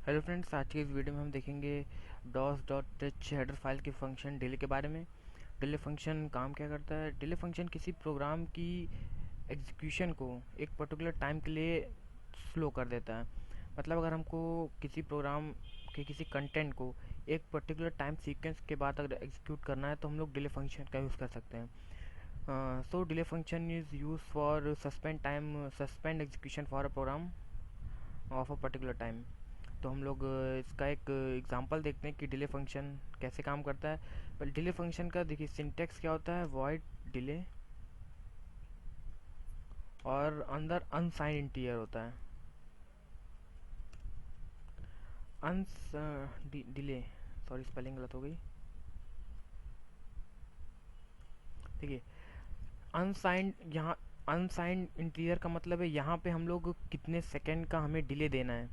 Hello friends, आज की इस वीडियो में हम देखेंगे dos.h हेडर फाइल के फंक्शन डिले के बारे में। डिले फंक्शन काम क्या करता है? डिले फंक्शन किसी प्रोग्राम की एग्जीक्यूशन को एक पर्टिकुलर टाइम के लिए स्लो कर देता है। मतलब अगर हमको किसी प्रोग्राम के किसी कंटेंट को एक पर्टिकुलर टाइम सीक्वेंस के बाद अगर एग्जीक्यूट करना है तो हम लोग डिले फंक्शन का यूज़ कर सकते हैं। So delay function is use for suspend execution for a program of a particular time. तो हम लोग इसका एक एग्जांपल देखते हैं कि डिले फंक्शन कैसे काम करता है। पर डिले फंक्शन का देखिए सिंटेक्स क्या होता है, वॉइड डिले और अंदर अनसाइंड इंटीजर होता है। अनस डिले, सॉरी स्पेलिंग गलत हो गई। देखिए अनसाइंड, यहाँ अनसाइंड इंटीजर का मतलब है यहाँ पे हम लोग कितने सेकंड का हमें डिले देना है,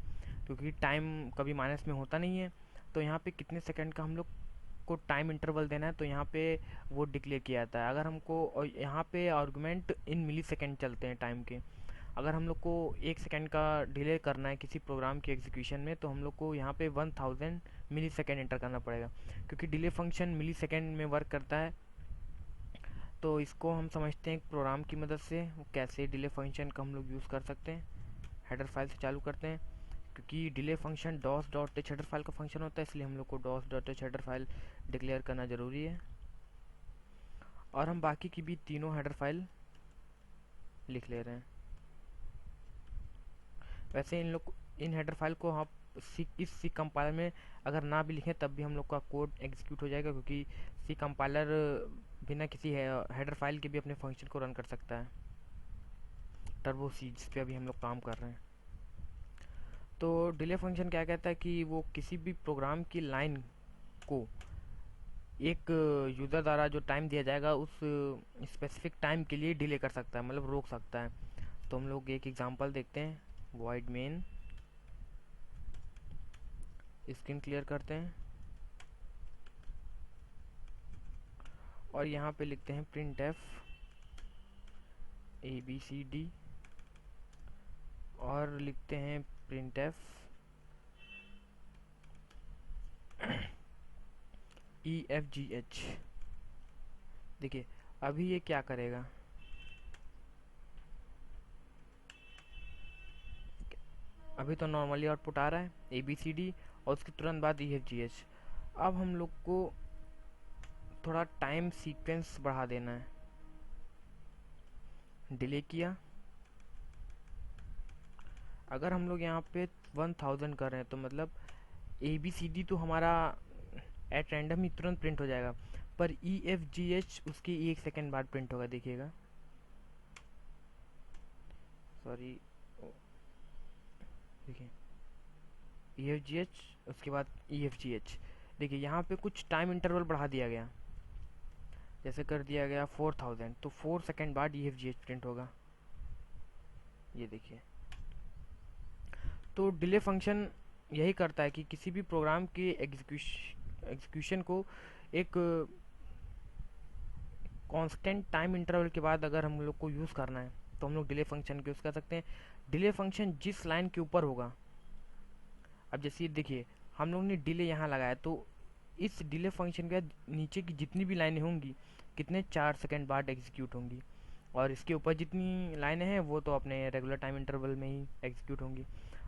क्योंकि टाइम कभी माइनस में होता नहीं है। तो यहाँ पे कितने सेकंड का हम लोग को टाइम इंटरवल देना है, तो यहाँ पे वो डिक्लेयर किया जाता है। अगर हमको, और यहाँ पे आर्गुमेंट इन मिली सेकेंड चलते हैं टाइम के। अगर हम लोग को 1 सेकेंड का डिले करना है किसी प्रोग्राम के एग्जीक्यूशन में, तो हम लोग को यहाँ पे 1000 मिली सेकेंड एंटर करना पड़ेगा, क्योंकि डिले फंक्शन मिली सेकेंड में वर्क करता है। तो इसको हम समझते हैं एक प्रोग्राम की मदद से वो कैसे डिले फंक्शन का हम लोग यूज़ कर सकते हैं। हेडर फाइल से चालू करते हैं, क्योंकि delay function dos.h header file का फंक्शन होता है, इसलिए हम लोग को dos.h हेडर फाइल डिक्लेयर करना ज़रूरी है। और हम बाकी की भी तीनों हेडर फाइल लिख ले रहे हैं। वैसे इन हेडर फाइल को आप इस सी कंपाइलर में अगर ना भी लिखें तब भी हम लोग का कोड एग्जीक्यूट हो जाएगा, क्योंकि सी कंपाइलर बिना किसी हेडर फाइल के भी अपने फंक्शन को रन कर सकता है। टर्बो सी, जिस पे अभी हम लोग काम कर रहे हैं। तो डिले फंक्शन क्या कहता है कि वो किसी भी प्रोग्राम की लाइन को एक यूज़र द्वारा जो टाइम दिया जाएगा उस स्पेसिफिक टाइम के लिए डिले कर सकता है, मतलब रोक सकता है। तो हम लोग एक एग्जांपल देखते हैं। वॉइड मेन, स्क्रीन क्लियर करते हैं और यहाँ पे लिखते हैं प्रिंट एफ ABCD और लिखते हैं प्रिंट एफ EFGH। देखिए अभी ये क्या करेगा, अभी तो नॉर्मली आउटपुट आ रहा है ABCD और उसके तुरंत बाद EFGH। अब हम लोग को थोड़ा टाइम सीक्वेंस बढ़ा देना है। डिले किया, अगर हम लोग यहाँ पे 1000 कर रहे हैं तो मतलब ABCD तो हमारा एट रैंडम ही तुरंत प्रिंट हो जाएगा, पर EFGH उसके 1 सेकेंड बाद प्रिंट होगा। देखिएगा, सॉरी, देखिए EFGH उसके बाद EFGH। देखिए यहाँ पे कुछ टाइम इंटरवल बढ़ा दिया गया, जैसे कर दिया गया 4000, तो 4 सेकेंड बाद EFGH प्रिंट होगा। ये देखिए, तो डिले फंक्शन यही करता है कि किसी भी प्रोग्राम के एग्जीक्यूशन को एक कांस्टेंट टाइम इंटरवल के बाद अगर हम लोग को यूज़ करना है तो हम लोग डिले फंक्शन का यूज़ कर सकते हैं। डिले फंक्शन जिस लाइन के ऊपर होगा, अब जैसे देखिए हम लोग ने डिले यहाँ लगाया, तो इस डिले फंक्शन के नीचे की जितनी भी लाइनें होंगी कितने 4 सेकेंड बाद एग्जीक्यूट होंगी, और इसके ऊपर जितनी लाइनें हैं वो तो अपने रेगुलर टाइम इंटरवल में ही एग्जीक्यूट होंगी।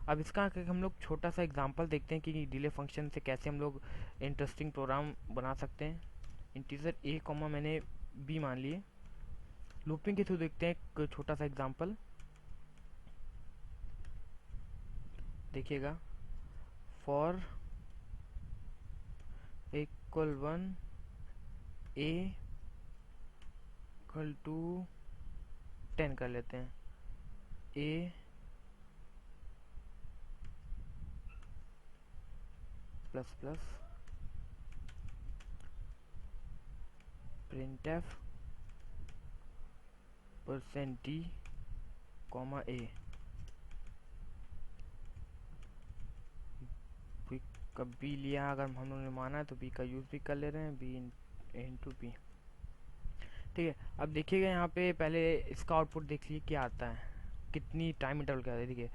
अब इसका हम लोग छोटा सा एग्जांपल देखते हैं कि डिले फंक्शन से कैसे हम लोग इंटरेस्टिंग प्रोग्राम बना सकते हैं। इंटीजर A कॉमा मैंने B मान लिए। लूपिंग के थ्रू देखते हैं एक छोटा सा एग्जांपल, देखिएगा। For equal 1 A equal to 10 कर लेते हैं। A plus plus printf %d comma A। B का B लिया, अगर हम लोगों ने माना है तो B का यूज़ भी कर ले रहे हैं, B इंटू B। ठीक है, अब देखिएगा यहाँ पे पहले इसका आउटपुट देख लीजिए क्या आता है, कितनी टाइम इंटरवल क्या आता है। देखिए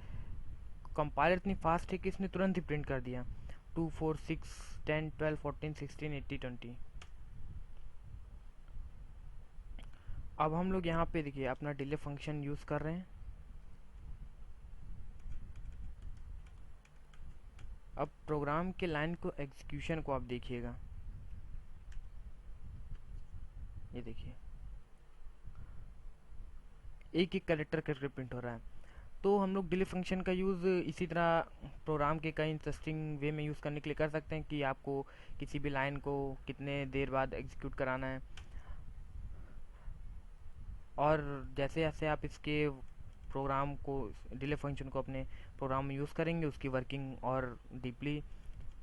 कंपाइलर इतनी फास्ट है कि इसने तुरंत ही प्रिंट कर दिया 2 4 6 10 12 14 16 80 20। अब हम लोग यहाँ पे देखिए अपना डिले फंक्शन यूज़ कर रहे हैं। अब प्रोग्राम के लाइन को एग्जीक्यूशन को आप देखिएगा, ये देखिए एक एक कैरेक्टर करके प्रिंट हो रहा है। तो हम लोग डिले फंक्शन का यूज़ इसी तरह प्रोग्राम के कई इंटरेस्टिंग वे में यूज़ करने के लिए कर सकते हैं कि आपको किसी भी लाइन को कितने देर बाद एग्जीक्यूट कराना है, और जैसे जैसे आप इसके प्रोग्राम को डिले फंक्शन को अपने प्रोग्राम में यूज़ करेंगे उसकी वर्किंग और डीपली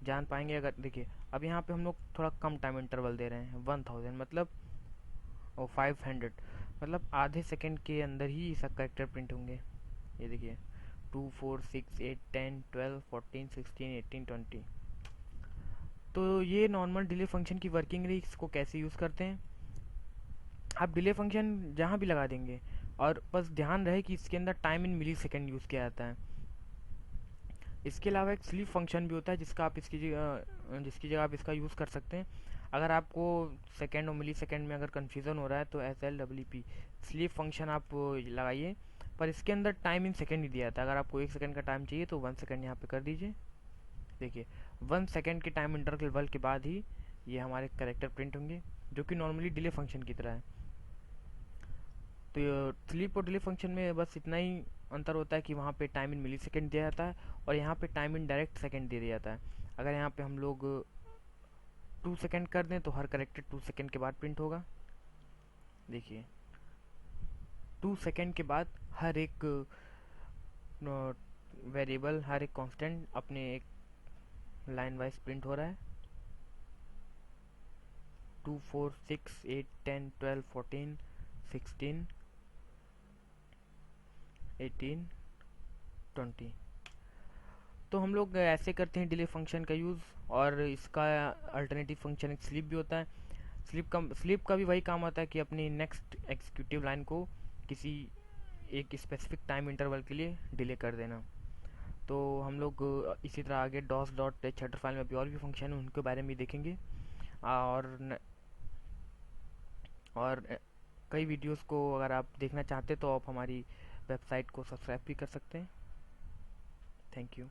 जान पाएंगे। अगर देखिए अब यहाँ पे हम लोग थोड़ा कम टाइम इंटरवल दे रहे हैं 1000 मतलब, और 500 मतलब आधे सेकंड के अंदर ही सब कैरेक्टर प्रिंट होंगे। ये देखिए 2 4 6 8 10 12 14 16 18 20। तो ये नॉर्मल डिले फंक्शन की वर्किंग रही। इसको कैसे यूज़ करते हैं, आप डिले फंक्शन जहाँ भी लगा देंगे, और बस ध्यान रहे कि इसके अंदर time in millisecond use किया जाता है। इसके अलावा एक स्लीप फंक्शन भी होता है जिसकी जगह आप इसका यूज़ कर सकते हैं। अगर आपको सेकेंड और मिली सेकेंड में अगर कन्फ्यूज़न हो रहा है तो SLEEP स्लीप फंक्शन आप लगाइए, पर इसके अंदर टाइम इन सेकेंड ही दिया जाता है। अगर आपको 1 सेकेंड का टाइम चाहिए तो 1 सेकेंड यहाँ पे कर दीजिए। देखिए 1 सेकेंड के टाइम इंटरवल के बाद ही ये हमारे करेक्टर प्रिंट होंगे, जो कि नॉर्मली डिले फंक्शन की तरह है। तो स्लीप और डिले फंक्शन में बस इतना ही अंतर होता है कि वहाँ पे टाइम इन मिली सेकेंड दिया जाता है और यहाँ पे टाइम इन डायरेक्ट सेकेंड दे दिया जाता है। अगर यहाँ पे हम लोग 2 सेकेंड कर दें तो हर करेक्टर 2 सेकेंड के बाद प्रिंट होगा। देखिए 2 सेकेंड के बाद हर एक वेरिएबल, हर एक कांस्टेंट अपने एक लाइन वाइज प्रिंट हो रहा है। 2 4 6 8 10 12 14 16 18 20। तो हम लोग ऐसे करते हैं डिले फंक्शन का यूज़। और इसका अल्टरनेटिव फंक्शन एक स्लीप भी होता है। स्लीप का भी वही काम आता है कि अपनी नेक्स्ट एग्जीक्यूटिव लाइन को किसी एक स्पेसिफिक टाइम इंटरवल के लिए डिले कर देना। तो हम लोग इसी तरह आगे डॉस डॉट हेडर फाइल में भी और भी फंक्शन है उनके बारे में भी देखेंगे। और कई वीडियोस को अगर आप देखना चाहते तो आप हमारी वेबसाइट को सब्सक्राइब भी कर सकते हैं। Thank you.